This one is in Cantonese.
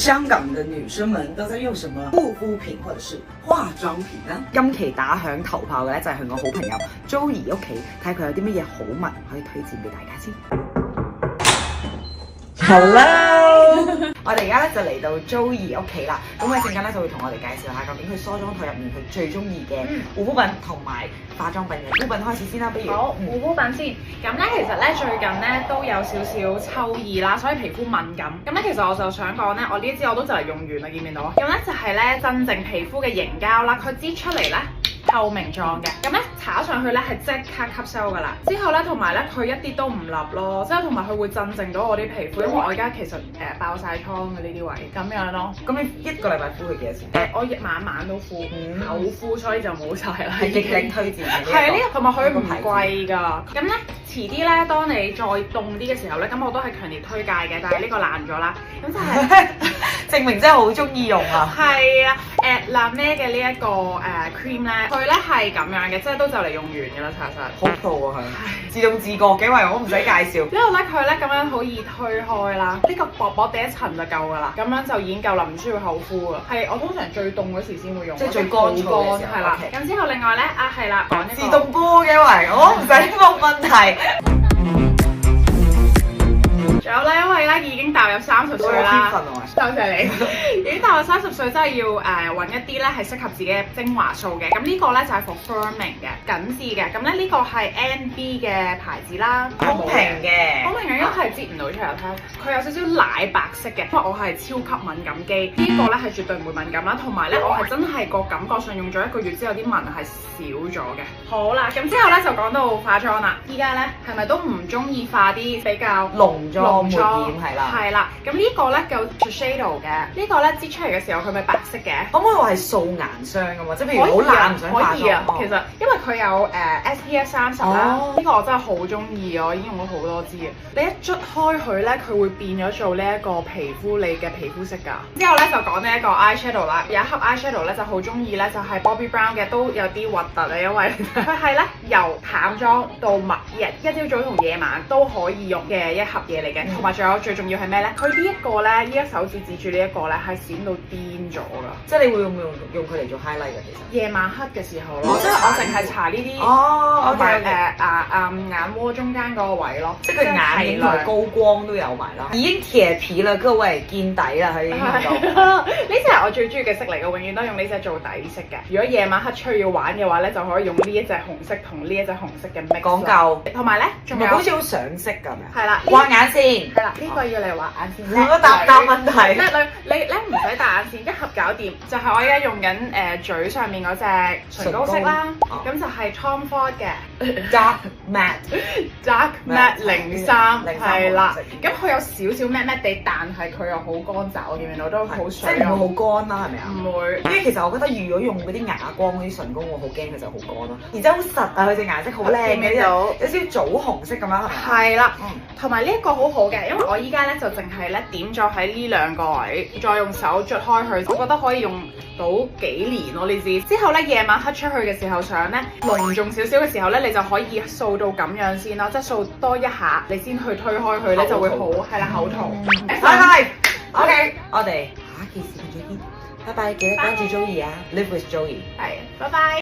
香港的女生們都在用什麼護膚品或者是化妝品呢？今期打響頭炮嘅咧就係佢個好朋友 Joey 屋企，睇下佢有啲乜嘢好物可以推薦俾大家先。Hello， 我哋而家咧就嚟到 Joey 屋企啦，咁佢陣間咧就會同我哋介紹下究竟佢梳妝台入面佢最中意嘅護膚品同埋化妝品嘅。護膚品開始先啦，不如好護膚品先。咁咧其實咧最近咧都有少少秋意啦，所以皮膚敏感。咁咧其實我就想講咧，我呢一支我都就嚟用完啦，見唔見到啊？咁咧就係咧真正皮膚嘅凝膠啦，佢擠出嚟咧透明狀嘅，咁咧搽上去咧係即刻吸收噶啦。之後咧同埋咧佢一啲都唔立咯，之後同埋佢會鎮靜到我啲皮膚，因為我而家其實爆晒瘡嘅呢啲位咁樣咯。咁你一個禮拜敷佢幾多次？我晚晚都敷，口敷，所以就冇晒啦。係極力推薦嘅。係呢個，同埋佢唔貴㗎。咁咧遲啲咧，當你再凍啲嘅時候咧，咁我都係強烈推介嘅。但係呢個爛咗啦，咁就係證明真係好中意用啊！係啊，Lame嘅呢一個cream 咧，佢咧係咁樣嘅，即係都就嚟用完㗎啦，查實。好 pro 啊佢，自動自覺嘅，因為我唔使介紹。之後咧佢咧咁樣好易推開啦，呢個薄薄地一層就夠㗎啦，咁樣就已經夠啦，唔需要口敷㗎。係我通常最凍嗰時先會用，即係最乾燥嘅時候。係啦。咁之後另外咧係啦，講呢個自動波嘅為我唔使冇問題。仲有咧，因為咧已經踏入30歲啦，多謝你。已經踏入30歲，真係要揾一啲咧係適合自己嘅精華素嘅。咁呢個咧就係 for firming 嘅緊緻嘅。咁咧呢個係 NB 嘅牌子啦，公平嘅，公平嘅，因為係擠唔到出嚟睇。佢有少少奶白色嘅，因為我係超級敏感肌，呢個咧係絕對唔會敏感啦。同埋咧，我係真係個感覺上用咗1個月之後，啲紋係少咗嘅。好啦，咁之後咧就講到化妝啦。依家咧係咪都唔中意化啲比較濃妝抹染係啦？係啦，咁呢個咧叫 Shiseido 嘅，呢個咧擠出嚟嘅時候佢咪白色嘅，可唔可以話係素顏霜噶嘛？即係譬如好懶唔想化妝。可以啊，其實因為佢有SPF 30啦，呢個我真係好中意啊，我已經用咗好多支啊。你一捽開佢咧，佢會變咗做呢一個皮膚你嘅皮膚色㗎。之後咧就講呢一個 eyeshadow 啦，有一盒 eyeshadow 咧就好中意咧，就係 Bobbi Brown 嘅，都有啲核突啊，因為佢係咧由淡妝到墨一朝早同夜晚都可以用嘅一盒嘢嚟嘅，同埋仲有最重要係咩咧？佢呢一個咧，依一手指指住呢一個咧係閃到癲咗㗎，即係你會用佢嚟做 highlight 嘅其實。夜晚黑嘅時候咯，即係我淨係搽呢啲哦，同埋眼窩中間嗰個位咯，即係佢眼影同埋高光都有埋啦。已經鐵皮啦，各位見底啦，佢已經用到。呢隻係我最中意嘅色嚟嘅，永遠都用呢隻做底色嘅。如果夜晚黑出去要玩嘅話咧，就可以用呢一隻紅色同呢一隻紅色嘅 mix。講究。同埋咧，仲有好似好上色咁樣。係啦，畫眼線。係啦，呢個要嚟畫眼線。我答問題。你唔使戴眼線，一盒搞掂。就係我而家用緊嘴上面嗰隻唇膏色啦，咁就係 Tom Ford 嘅 Dark Matte 03，係啦。咁佢有少少 matte matte 地，但係佢又好乾燥，我見唔見到都好水，即係唔會好乾啦，係咪啊？唔會。因為其實我覺得如果用嗰啲啞光嗰啲唇膏，我好驚佢就好乾咯。而且好實啊，佢隻顏色好靚嘅，有少少棗紅色咁樣係咪？係啦，同埋呢一個好好嘅，因為我依家咧就淨係咧點咗喺呢2個位，再用手捽開佢，我覺得可以用到幾年咯呢支。之後咧夜晚黑出去嘅時候想咧濃重少少嘅時候咧，你就可以掃到咁樣先咯，即係掃多一下，你先去推開佢咧就會好係啦口塗。拜拜。OK，我哋下一期視頻再見。拜拜，記得關注 Joey 啊 ，Live with Joey。係，拜拜。